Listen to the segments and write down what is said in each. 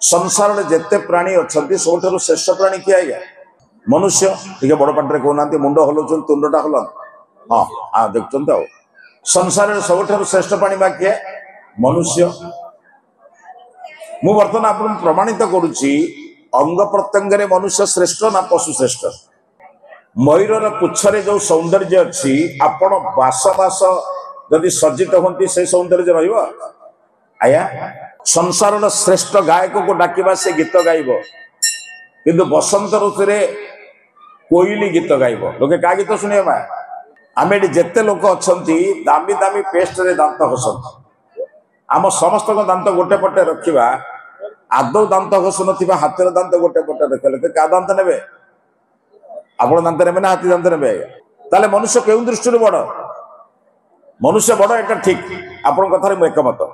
संसार में जिते प्राणी अच्छा सब श्रेष्ठ प्राणी किए आज्ञा मनुष्य टे बड़ पाटे कहना मुंड हलाउन तुंडा हलन हाँ हाँ देखते संसार में सब श्रेष्ठ प्राणी बा किए मनुष्य मु बर्तमान आप प्रमाणित करुच्ची अंग प्रत्यंग मनुष्य श्रेष्ठ ना पशु श्रेष्ठ मयूर पुच्छरे जो सौंदर्य अच्छी आपण बास बास जदि सज्जित होती से सौंदर्य रहा संसार श्रेष्ठ गायक को डाकिबा से गीत गाइब किंतु बसंत ऋतु कोईली गीत गाइब लोके क्या गीत शुणा आम ये जिते लोक अच्छा दामी दामी पेस्ट रे दांत घसन आम समस्त दांत गोटे पटे रखा आदौ दांत घसु ना हाथर दांत गोटे पटे रखे लोके क्या दांत ने आपण दांत ने ना हाथी दांत ने ताले मनुष्य क्यों दृष्टि बड़ मनुष्य बड़ एटा ठीक आपण कथार एकमत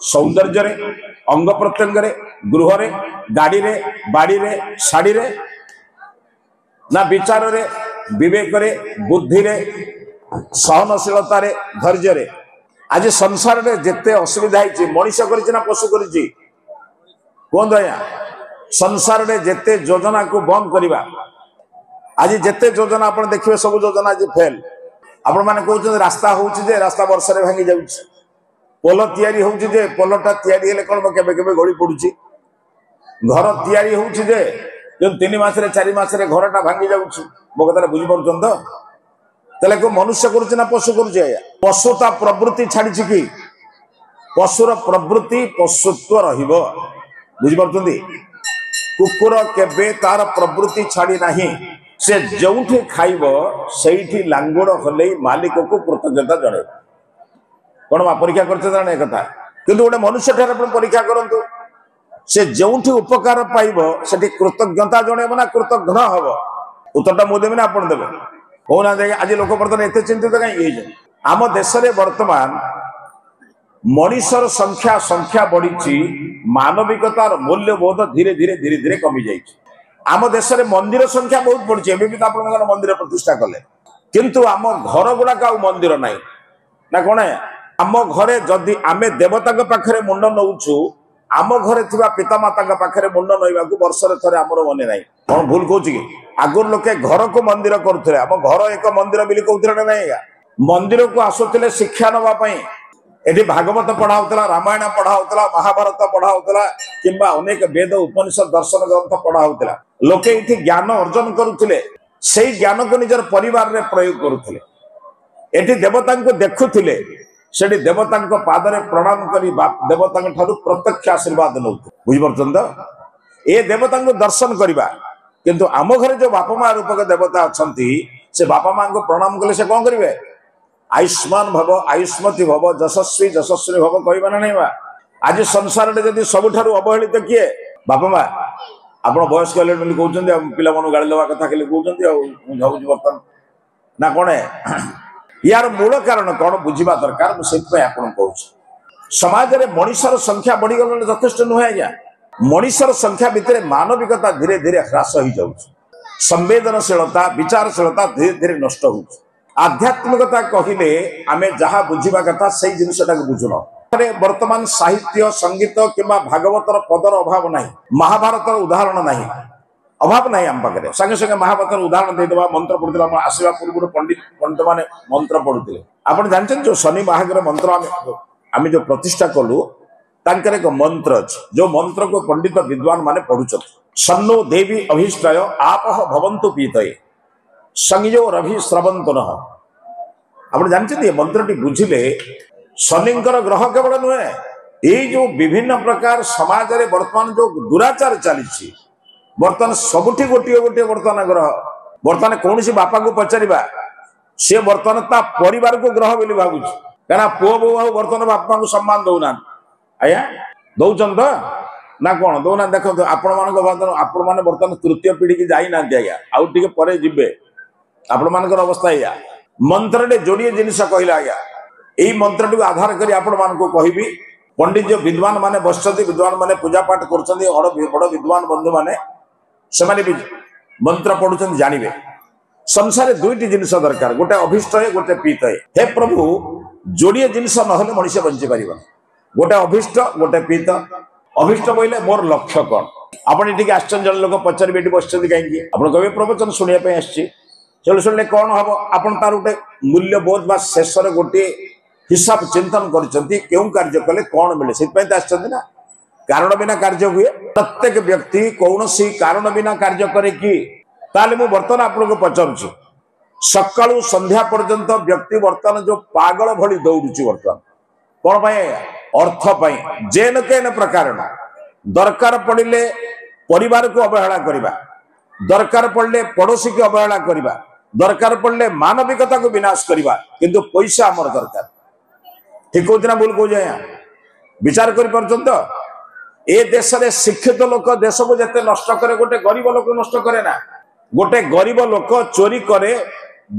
सौंदर्य अंग प्रत्यंग गृह रे गाड़ी रे बाड़ी रे शाड़ी रे ना विचार रे विवेक रे बुद्धि रे सहनशीलता रे धैर्य रे आज संसार रे जिते असुविधा मनीष कर पशु कर कहतु आज्ञा संसार रे जिते योजना को बंद करवा आज जिते योजना आप देखिए सब योजना आज फेल आपण मैंने कहते रास्ता होचे रास्ता वर्षा रे भांगी जाउछि पोल तैयारी होउछि जे पोलटा तैयारी हेले कोन केबे केबे गळी पडुछि घर तैयारी होउछि जे जो 3 मास रे 4 मास रे घरटा भांगी जाउछि मो कथा बुझि परछन तो तले को मनुष्य करूछि ना पशु करूछि आया पशुता प्रवृत्ति छाडिछि कि पशुर प्रवृत्ति पशुत्व रहिबो बुझि परछन्ती कुकुर केबे तार प्रवृत्ति छाड़ी नाही से जोठी खाइबो सेठी लांगुड़ हले मालिक को कृतज्ञता जणे कौन परीक्षा करते कथा किंतु गोटे मनुष्य ठार परीक्षा करंतु से जोठी उपकार पाइब से कृतज्ञता जणेब ना कृतज्ञ हम उत्तरटा मुझे ना आप देवे कहना आज लोक बर्तमान एत चिंतित कहीं आम देश में बर्तमान मनीषर संख्या संख्या बढ़ी मानविकतार मूल्यबोध धीरे धीरे धीरे धीरे कमी जाइए आम देश में मंदिर संख्या बहुत बढ़ी एवं भी आप मंदिर प्रतिष्ठा कले किंतु आम घर गुड़ाक आ मंदिर ना ना कौन आम घरे जदि आमे देवता पाखे मुंड नौचु आम घरे पितामाता पाखे मुंड नईवा वर्ष थे आमर मन ना कौन भूल कहूँ कि आगुरी लोके घर को मंदिर करुले आम घर एक मंदिर बोली कहते ना मंदिर को आसुले शिक्षा नापी ये भागवत पढ़ाऊला रामायण पढ़ाऊला महाभारत पढ़ाऊला किंबा अनेक वेद उपनिषद दर्शन ग्रंथ पढ़ाऊला लोके ये ज्ञान अर्जन करुले से ज्ञान को निजर परिवार में प्रयोग करुले ये देवता को देखुले से देवता पादरे प्रणाम करी देवता प्रत्यक्ष आशीर्वाद नौ बुझीपार तो ये देवता को दर्शन करवा किंतु आम घरे जो बापा माँ रूपक देवता अच्छा से बापा माँ को प्रणाम कले से कौन करेंगे आयुष्मान भव आयुष्मती भव यशस्वी यशस्वी भव कहवा ना नहीं आज संसार में जब सबुठ अवहेलित किए बापा माँ आप बयस्क कहते कहते पिला मन गाड़ी दवा कथा कहते कहते भावुँ बर्तमान ना कौन यार मूल कारण कौन बुझा दरकार मुझे कहूँ समाज में मनीषर संख्या बढ़ीगल यथेष नुहे आज्ञा मनीषर संख्या भितर मानविकता धीरे धीरे ह्रास हो जाऊँ संवेदनशीलता विचारशीलता धीरे धीरे नष्ट हो आध्यात्मिकता कहले आम जहाँ बुझा कथा से जिनटा बुझुन वर्तमान साहित्य संगीत किंबा भागवतर पदर अभाव ना महाभारत उदाहरण ना अभाव ना आम पाखे संगे संगे महाभारत उदाहरण देदेवा मंत्र पढ़ुला आसवा पूर्व पंडित मैंने मंत्र पढ़ुले आप जानते जो शनि महागर मंत्र आम जो प्रतिष्ठा कलु तांकर एक मंत्र अच्छे जो मंत्र को पंडित विद्वान माने पढ़ुं सन्नो देवी अभीष्टाय आपह भवन्तु पीतये संयो रवि स्रवंत न आप जानते मंत्रटी बुझिले शनिंकर ग्रह केवल नुहे ये जो विभिन्न प्रकार समाज में वर्तमान जो दुराचार चली बर्तमान सबुठी गोटे गोटे बर्तमान ग्रह बर्तमान कौन सी बापा को पचारा सी बर्तमान ता परिवार को ग्रह बोली भावुँ क्या पुओ बो बर्तमान बापा को सम्मान दौना आज्ञा दौन तो ना कौन दौना देखो आपण मैंने बर्तमान तृतीय पीढ़ी की जाना आज्ञा आउ टे पर जी आपण मान अवस्था या मंत्र जोड़े जिनस कहला आज्ञा यही मंत्र टी आधार कर आपण मान कहबी पंडित जो विद्वान माने बसते विद्वान माने पूजा पाठ कर बड़ विद्वान बंधु माने से भी मंत्र पढ़ुं जानवे संसार दुईटी जिनस दरकार गोटे अभिष्ट है गोटे पीत है हे प्रभु जोड़े जिनस ना मनुष्य बंची पार गोटे अभिष्ट गोटे पीत अभिष्ट बोले मोर लक्ष्य कौन आपण ये आश्चर्य जन लोक पचारे ये बस कहीं आप कहे प्रवचन शुणापी आसो शुणिले कौन हम आप तार गोटे मूल्यबोध शेष गोटे हिसाब चिंतन कर कार्य कले कौन मिले से आसछन्ति ना कारण बिना कार्य हुए प्रत्येक व्यक्ति कौन सी कारण बिना कार्य करे कि ताले मु बर्तमान आपको पचारुछि सकाळु संध्या पर्यंत व्यक्ति बर्तमान जो पागल भली दौड़ुछि बर्तमान कौन पाए अर्थ पाए जेन केन प्रकार दरकार पड़िले परिवार को अवहेला करिबा दरकार पड़िले पड़ोसी को अवहेला करिबा दरकार पड़िले मानविकता को विनाश करिबा किंतु पैसा हमर दरकार ठीक होतना भूल को जाय विचार करि परछन तो ए देश रे शिक्षित लोक देश को जते नष्ट करे गोटे गरीब लोक नष्ट करे ना गोटे गरीब लोक चोरी करे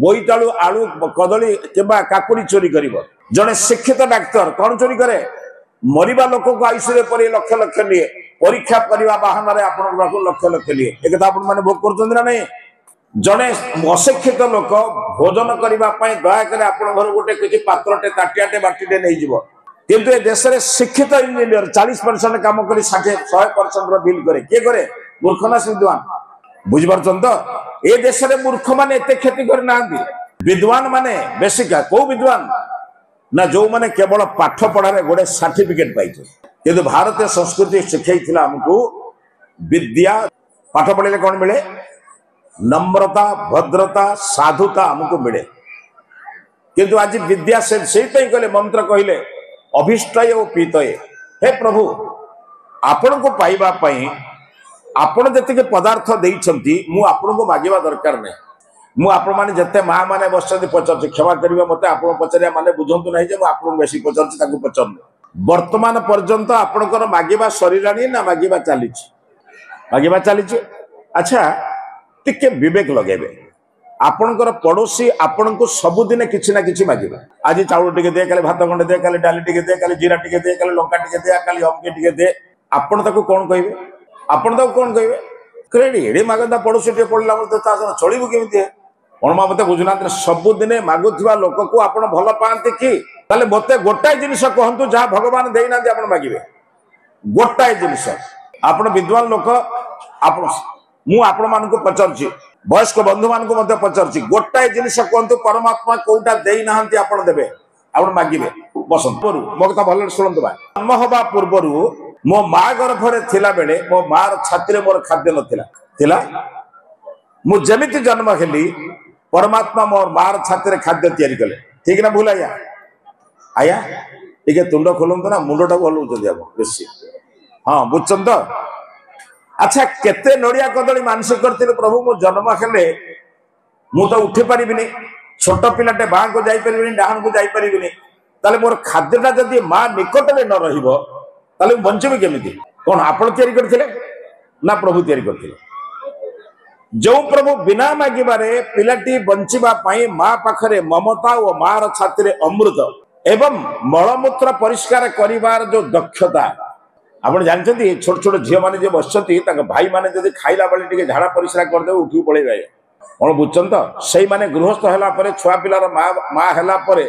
बोईतालु आलू कदली किंबा काकुड़ी चोरी करिवो जने शिक्षित डाक्टर कौन चोरी करे मरिबा लोक को आयुष पर लक्ष लक्ष लिए परीक्षा करवा बाहन लक्ष लक्ष लिए एक आपण माने भोग करछन ना नहीं जने अशिक्षित लोक भोजन करने दयाकर आप घर गोटे किसी पात्रटे ताटियाटे बाटीटे नहीं जीव किंतु ए देश में शिक्षित इंजीनियर 40% काम कर 100% बिल करे किए करे मूर्ख ना विद्वान बुझीपार तो ए देश में मूर्ख मैंने एत क्षति करना विद्वान माने बेसिका कौ विद्वान ना जो मैंने केवल पाठ पढ़ारे गोटे सर्टिफिकेट पाई किंतु भारतीय संस्कृति शिखाई आमको विद्या पाठ पढ़े कौन मिले नम्रता भद्रता साधुता हमको मिले किंतु आज विद्या से कहले मंत्र कहले अभिष्टय और पीतय हे प्रभु आपण को पाइबा पई आपण जति पदार्थ देइछंती मु आपण को मागिबा दरकार नै मु आपण माने जते मां माने बसछंती पचर क्षमा करिबा मते आपण पचरिया माने बुझंतु नै जे मु आपण बेसी पचरछि ताकू पचर वर्तमान पर्यंत आपणकर मागिबा शरीरानी ना मागिबा चालीछि अच्छा टिके विवेक लगेबे आपणकर पड़ोसी आपण को सबुदिन किछि ना किछि मागिबा आज चाउल टिके दे काले भात खंडे दे काले डाली टिके दे काले जीरा टिके दे काले लंका टिके दे काले अमके टिके दे आपण ताको कोन कहबे आपण ताको कोन कहबे क्रेडी एडे मागंदा पड़ोसी टे पड़ला मते ता चलिबु केमिते कोन मा मते बुझुनांत सबुदिन मागुथिबा लोक को आपण भल पांते कि ताले मते गोटाय जिनिस कहंतु जा भगवान देइना दे आपण मागिबे गोटाय जिनिस आपण विद्वान लोक आपण मु आपण मानको पचरछि वयस्क बंधु मानको मते पचरछि गोटाय जिनिस कहंतु परमात्मा कोउटा देइ नाहंती आपण देबे आपण मागिबे बसंत परु मो कथा भल सुनंतु बा जन्म होबा पूर्वरु मो मा गर्भरे थिला बेले मो मार छाती रे मोर खाद्य नथिला थिला मु जेमिति जन्म हेली परमात्मा मोर मार छाती रे खाद्य तयारी कले ठीक ना भूल आया टिके तुंड खोलंतु ना मुंडटा हलौचंदी आप बेसी हां बुझछन तो अच्छा केते नड़िया कदली मानसिक करथिले प्रभु मो जन्म हेले मु तो उठी परिबिनी छोट पिलाटे बाँ को जाई परिबिनी डाहन को जाई परिबिनी ताले मोर खाद्यटा जदि मां निकट में न रहिबो ताले बंचिबे केमिति कोन आपण तयारी करथिले ना प्रभु तयारी करथिले जो प्रभु बिना मागिबारे पिलाटी बंचिबा पई मां पाखरे ममता और मार छाती रे अमृत एवं मलमूत्र परिष्कार करिवार जो दक्षता आपण जानछन्ती छोट छोट झियो माने जे बसछन्ती ताक भाई माने जदि खाइला बेले टिके झाड़ा परिश्रा कर दे उठी पळे जाय कोन बुझछन त सेही माने गृहस्थ हला परे छुआ पिलार मां हला परे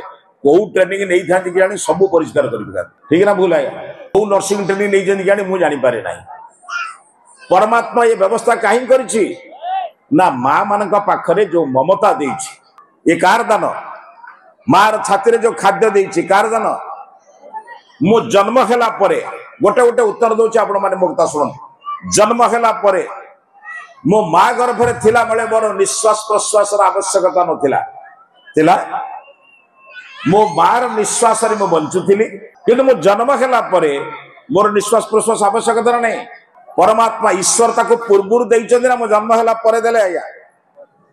को ट्रेनिंग नै थांती कि जानि सब परिष्कार करिबा ठीक ना भूल आया को नर्सिंग ट्रेनिंग नै जनि जानि मु जानि पारे नाही परमात्मा ये व्यवस्था काहे करिछि ना मां मानक पाखरे जो ममता देइछि ये कार दान मार छाती रे जो खाद्य देइछि कार दान मु जन्म हला परे गोटे गोटे उत्तर दौर आपण मैंने मुक्ता शुण जन्म है मो माँ गर्भरे थिला बेले मोर निश्वास प्रश्वास आवश्यकता नथिला मो मार निश्वास मु बंचुली कि मो जन्म है मोर निश्वास प्रश्वास आवश्यकता नहीं परमात्मा ईश्वर ताको पूर्व देइछन्ति ना मो जन्म है देले आज्ञा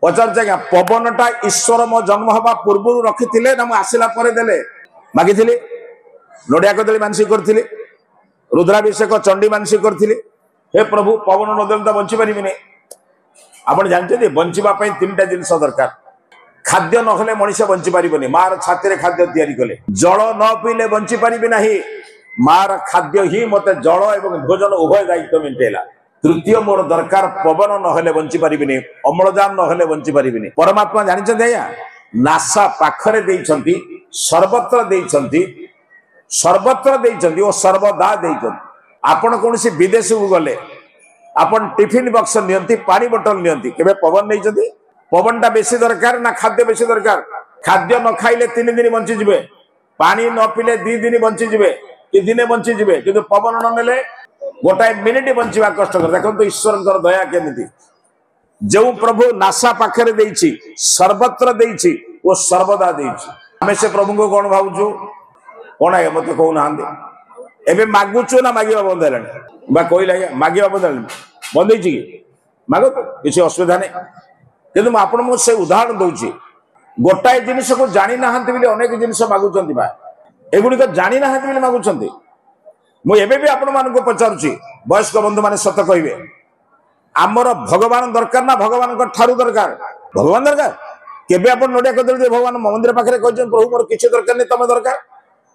पचार आज्ञा पवनटा ईश्वर मो जन्म हवा पूर्व रखिथिले ना मु आसिला परे देले मागिथिले नडिया कदली मानसिक करथिले रुद्राभिषेक चंडी मानसिक करथिले हे प्रभु पवन नदेल तो बंची पारिबिनी आपण जानते बंचिबा पई तीनटा जिनिस दरकार खाद्य नहले मनुष्य बंची पारिबनी मार छाती रे खाद्य तयारी कले जल न पीले बंची पारिबी नाही मार खाद्य ही मते जल एवं भोजन उभय दायित्व मिटेला तृतीय मोर दरकार पवन नहले बंची पारिबिनी अम्लजान नहले बंची पारिबिनी परमात्मा जानिछन्ती आया नासा पाखरे देइछन्ती सर्वत्र देइछन्ती और सर्वदा देइछन्ती आपण कौन विदेश को गले आपण टिफिन बक्स नियंती पानी बोतल नियंती केबे पवन नहीं पवन टा बेसी दरकार ना खाद्य बेसी दरकार खाद्य न खाइले 3 दिन बंची जिवे पानी न पीले 2 दिन बंची जिवे कि दिने बंची जिवे किंतु पवन न नेले गोटाए मिनिट बंचवा कष्टकर देखो ईश्वर दया केमिति जो प्रभु नासा पाखरे देइछि सर्वत्र देइछि वो सर्वदा देइछि हमें से प्रभु को कौन भावुछु कौन है मत कहू ना एबे मागुछु ना मागिबा बंद हेलानी बा कहला मागिबा बंद हेलानी बंद होइछि कि मागो तो किसी असुविधा नहीं किंतु मैं आपन से उदाहरण दउछि गोटाए जिनिस को जानि नाहंती बिले अनेक जिनिस मागुचंती बा एगुडी को जानि नाहंती बिले मागुचंती मु एबे भी आपण मान को पचारुछि वयस्क बंधु माने सत कहिबे आमर भगवान दरकार ना भगवान को ठारू दरकार भगवान दरकार केबे आपण नोडिया कदल भगवान मंदिर पाखरे कहजन प्रभु मोर किछि दरकार नै तमे दरकार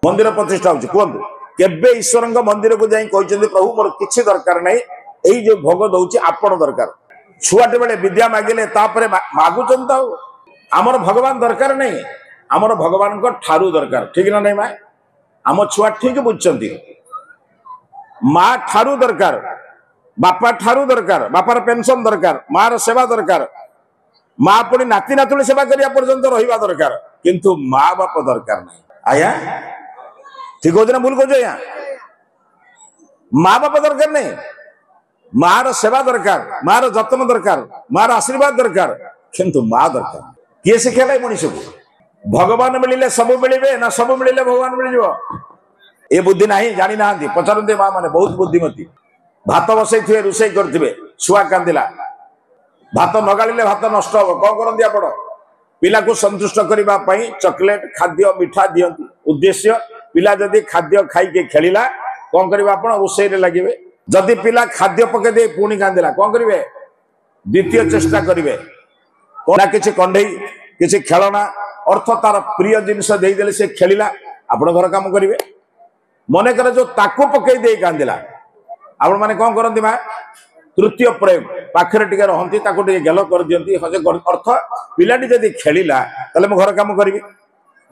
मंदिर प्रतिष्ठा होछि कोन केबे ईश्वर मंदिर को जाई कहजन प्रभु मोर किछि दरकार नै एई जो भोग दउछि आपण दरकार छुआटे बेले विद्या मागिले तापरे मागुचन त आमर भगवान दरकार नै आमर भगवान को ठारू दरकार ठीक ना नै मा आम छुआ ठीक बुझचंती माँ ठारू दरकार बापा ठारू दरकार बापार पेंशन दरकार मार सेवा दरकार माँ पुणी नाती नातुणी सेवा करिया पर्यंत रहिबा दरकार किंतु माँ बाप दरकार नहीं आया ठीक हो ना भूल कहो आया माँ बाप दरकार नहीं मार सेवा दरकार मार जत्न दरकार मार आशीर्वाद दरकार किंतु माँ दरकार किए शिखेला मनुष्य को भगवान मिलिले सब मिलिबे ना सब मिलिले भगवान मिल जाओ ए बुद्धि नहीं जानी ना पचारते माँ माने बहुत बुद्धिमती भात बसई थे रोषे करते छुआ कांदिला भात नगाड़े भात नष्ट हम कौन करती आप पिला को संतुष्ट करने चॉकलेट खाद्य मिठा दियंती उद्देश्य पिला जदि खाद्य खाई खेला कौन करेंगे आप रोषे लगे जदि पिला खाद्य पके दे पुणी कांदिला कौन करेंगे द्वितीय चेष्टा करेंगे किसी कंडे किसी खेलना अर्थ तार प्रिय जिनस देदेले से खेला आप घर काम करेंगे मन कर जो ताकू पकई दे कांदिला आपण माने कौन करती माँ तृतीय प्रयोग पाखरे टिके रहंती ताको टिके गेल कर दियंती अर्थ पिलाटी जदि खेलिला तले मैं घर काम करी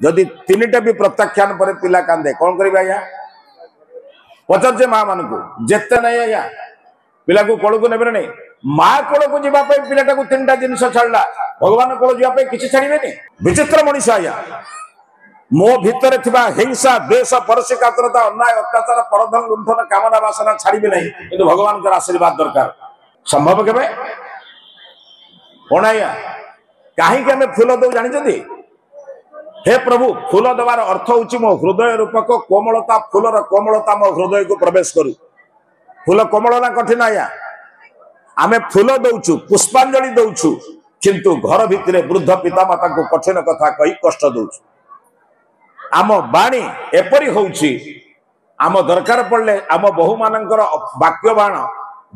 जदि 3टा भी प्रत्याख्यान पर पिला कांदे कौन करी आज्ञा पचारे माँ मान को जेते नहीं आज्ञा पिला को कोल को नेबे नहीं माँ कोल को जीवा पिलाटा को 3टा जिनिस छाड़ा भगवान कोल जीवा किसी छाड़े विचित्र मनीष आज्ञा मो भितर थिबा हिंसा द्वेष परशिकातरता अन्याय अत्याचार परधन लुंठन कामना वासना छाड़बे नहीं किंतु भगवान का आशीर्वाद दरकार संभव केबे कोणाया काहे के हमें फूल दो जानि हे प्रभु फूल देवार अर्थ होची मो हृदय रूपक कोमलता फूलर कोमलता मो हृदय को प्रवेश करू फूल कोमल ना कठिन आया आमे फूल दउछु पुष्पांजलि दउछु किंतु घर भितरे वृद्ध पितामाता को कठिन कथा कही कष्ट दउछु आम बाणी एपरी होउछि आम दरकार पड़ले आम बहु मानकर वाक्य बाण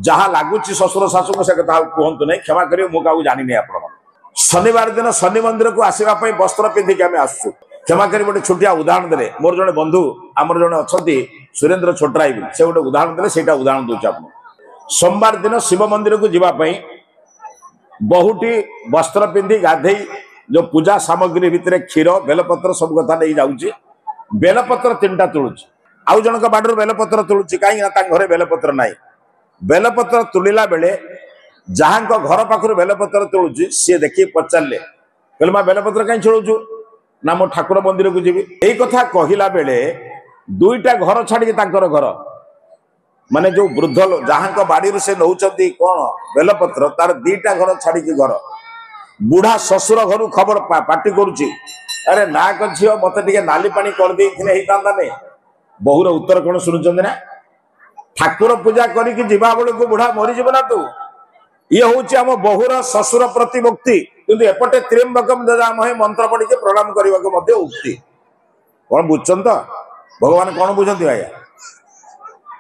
जहाँ लगुच ससुर शाशु को से कथा कहतु नहीं क्षमा करियो मु काहू जानि नहीं आपण शनिवार दिन शनि मंदिर को आसीबा पई वस्त्र पिंधिक आमे आसु क्षमा करी गोटे छोटिया उदाहरण देले मोर जने बंधु आमर जने अछंती सुरेंद्र छोटराई से गोटे उदाहरण देले सेटा उदाहरण दोछ आपण सोमवार दिन शिव मंदिर को जीवा पई बहुटी वस्त्र पिंधि गाधई जो पूजा सामग्री भितर क्षीर बेलपत्र सब कथा नहीं जाऊँगी बेलपत्र 3टा तुलुची आउ जनक बाडर बेलपत्र तुलुची कहीं घरे बेलपत्र ना बेलपत्र तुलिला बेले जहाँ घर पाखर बेलपत्र तुलुची सी देखिए पचारे कहले माँ बेलपत्र कहीं चलुचु ना मो ठाकुर मंदिर को जीवी यही कथा कहला बेले 2टा घर छाड़ी घर माने जो वृद्ध जहाँ बाड़ी से नौकरी कौन बेलपत्र तार 2टा घर छाड़ी घर बुढ़ा ससुर घर खबर पार्टी करुच्ची अरे ना झी मत टे नाली पानी कर दे बहुर उत्तर कौन शुणुं ना ठाकुर पूजा करके जीवा बेल को बुढ़ा मरीज ना तू ये हूँ आम बहुर ससुर प्रतिमुक्ति किंतु एपटे त्र्यंबकम ददामहे मंत्र पढ़ी प्रणाम करने को उक्ति कौन बुझन तो भगवान कौन बुझती आया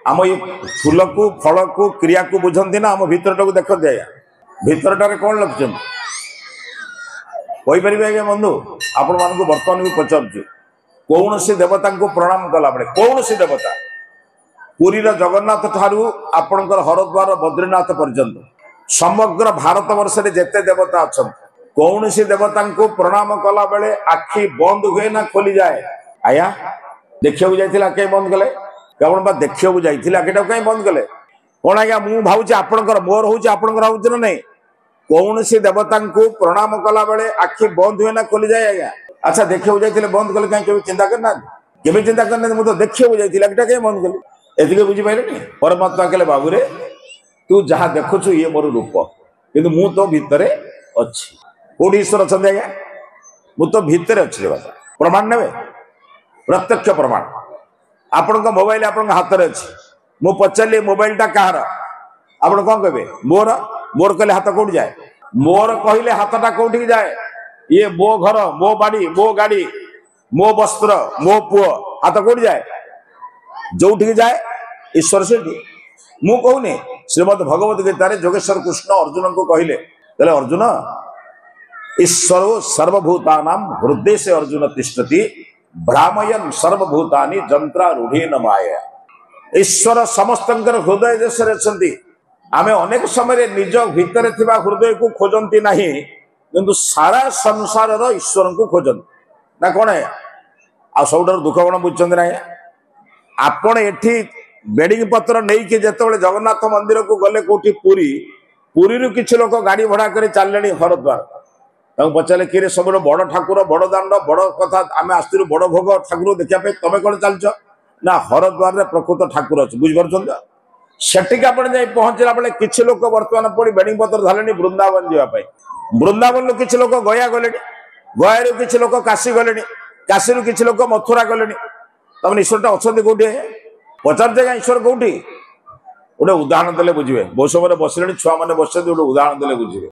आम ये फूल को फल को क्रिया को बुझती ना आम भितरटा को देखते आया भितरटारे कौन लक्षण कहीपर आज्ञा बंधु आपण मान बर्तमान भी पचार कौन सी देवता को प्रणाम कला बेले कौन सी देवता पुरीर जगन्नाथ ठारू आपणकर हरद्वार बद्रीनाथ पर्यंत समग्र भारत वर्ष में जेते देवता अच्छा कौन सी देवता को प्रणाम कला बेले आखि बंद हुए ना खोली जाए आया देखिए जाइए कहीं बंद कले ଆପଣ ବା ଦେଖିବାକୁ ଯାଇଥିଲେ ଆଖିଟାକୁ କାହିଁ ବନ୍ଦ କଲେ? କଣ ଆଜ୍ଞା ମୁଁ ଭାବୁଛି ଆପଣଙ୍କର ମୋର ହଉଛି ଆପଣଙ୍କର ହଉଛି ନା ନାଇଁ? କୌଣସି ଦେବତାଙ୍କୁ ପ୍ରଣାମ କଲା ବେଳେ ଆଖି ବନ୍ଦ ହୁଏ ନା ଖୋଲିଯାଏ ଆଜ୍ଞା? ଆଚ୍ଛା ଦେଖିବାକୁ ଯାଇଥିଲେ ବନ୍ଦ କଲେ କାହିଁ କେବେ ଚିନ୍ତା କରିନାହାନ୍ତି? କେବେ ଚିନ୍ତା କରିନାହାନ୍ତି? ମୁଁ ତ ଦେଖିବାକୁ ଯାଇଥିଲି ଆଖିଟା କାହିଁ ବନ୍ଦ କଲି? ଏତିକି ବୁଝିପାରିଲେନି? ପରମାତ୍ମା କହିଲେ ବାବୁରେ ତୁ ଯାହା ଦେଖୁଛୁ ଇଏ ମୋର ରୂପ, କିନ୍ତୁ ମୁଁ ତୋ ଭିତରେ ଅଛି। କୋଉଠି ଈଶ୍ୱର ଅଛନ୍ତି ଆଜ୍ଞା? ମୁଁ ତ ଭିତରେ ଅଛି ରେ ବାପା। ପ୍ରମାଣ ନେବେ? ପ୍ରତ୍ୟକ୍ଷ ପ୍ରମାଣ। ଆପଣଙ୍କ ମୋବାଇଲ ଆପଣଙ୍କ ହାତରେ ଅଛି, ମୁଁ ପଚାରିଲି ମୋବାଇଲଟା କାହାର? ଆପଣ କଣ କହିବେ? ମୋର। ମୋର କହିଲେ ହାତ କୋଉଠି ଯାଏ? ମୋର କହିଲେ ହାତଟା କୋଉଠିକି ଯାଏ? ଇଏ ମୋ ଘର, ମୋ ବାଡି, ମୋ ଗାଡି, ମୋ ବସ୍ତ୍ର, ମୋ ପୁଅ, ହାତ କୋଉଠି ଯାଏ? ଯୋଉଠିକି ଯାଏ ଈଶ୍ୱର ସେଇଠି। ମୁଁ କହୁନି, ଶ୍ରୀମଦ୍ ଭଗବତ ଗୀତାରେ ଯୋଗେଶ୍ୱର କୃଷ୍ଣ ଅର୍ଜୁନଙ୍କୁ କହିଲେ ଅର୍ଜୁନ ଈଶ୍ୱର ସର୍ବଭୂତାନାଂ ହୃଦୟ ଅର୍ଜୁନ ତିଷ୍ଠତି ଭ୍ରାମୟନ୍ ସର୍ବଭୂତାନି ଯନ୍ତ୍ରାରୂଢ଼େନ ମାୟା। ଈଶ୍ୱର ସମସ୍ତଙ୍କର ହୃଦୟ ଦେଶରେ ଅଛନ୍ତି। ଆମେ ଅନେକ ସମୟରେ ନିଜ ଭିତରେ ଥିବା ହୃଦୟକୁ ଖୋଜନ୍ତି ନାହିଁ, କିନ୍ତୁ ସାରା ସଂସାରର ଈଶ୍ୱରଙ୍କୁ ଖୋଜନ୍ତି ନା କଣ? ଆଉ ସବୁଠାରୁ ଦୁଃଖ କଣ ବୁଝୁଛନ୍ତି ନା? ଆପଣ ଏଠି ବେଡିଂ ପତ୍ର ନେଇକି ଯେତେବେଳେ ଜଗନ୍ନାଥ ମନ୍ଦିରକୁ ଗଲେ କୋଉଠି ପୁରୀରୁ କିଛି ଲୋକ ଗାଡି ଭଡା କରି ଚାଲିଲେଣି ହରଦ୍ୱାର। ତାଙ୍କୁ ପଚାରିଲେ କିରେ ସବୁଠୁ ବଡ ଠାକୁର, ବଡ ଦାଣ୍ଡ, ବଡ କଥା, ଆମେ ଆସିଥିଲୁ ବଡ ଭୋଗ ଠାକୁର ଦେଖିବା ପାଇଁ, ତମେ କଣ ଚାଲିଛ? ନା ହରଦ୍ୱାରରେ ପ୍ରକୃତ ଠାକୁର ଅଛି। ବୁଝିପାରୁଛନ୍ତି? ସେଠିକି ଆପଣ ଯାଇ ପହଞ୍ଚିଲା ବେଳେ କିଛି ଲୋକ ବର୍ତ୍ତମାନ ପୁଣି ବେଡିଂ ପତ୍ର ଧରିଲେଣି ବୃନ୍ଦାବନ ଯିବା ପାଇଁ। ବୃନ୍ଦାବନରୁ କିଛି ଲୋକ ଗୟା ଗଲେଣି, ଗୟାରୁ କିଛି ଲୋକ କାଶୀ ଗଲେଣି, କାଶୀରୁ କିଛି ଲୋକ ମଥୁରା ଗଲେଣି। ତମେ ଈଶ୍ୱରଟା ଅଛନ୍ତି କୋଉଠି? ପଚାରୁଛେ ଆଜ୍ଞା ଈଶ୍ୱର କୋଉଠି? ଗୋଟେ ଉଦାହରଣ ଦେଲେ ବୁଝିବେ। ବହୁ ସମୟରେ ବସିଲେଣି ଛୁଆମାନେ ବସିଛନ୍ତି, ଗୋଟେ ଉଦାହରଣ ଦେଲେ ବୁଝିବେ।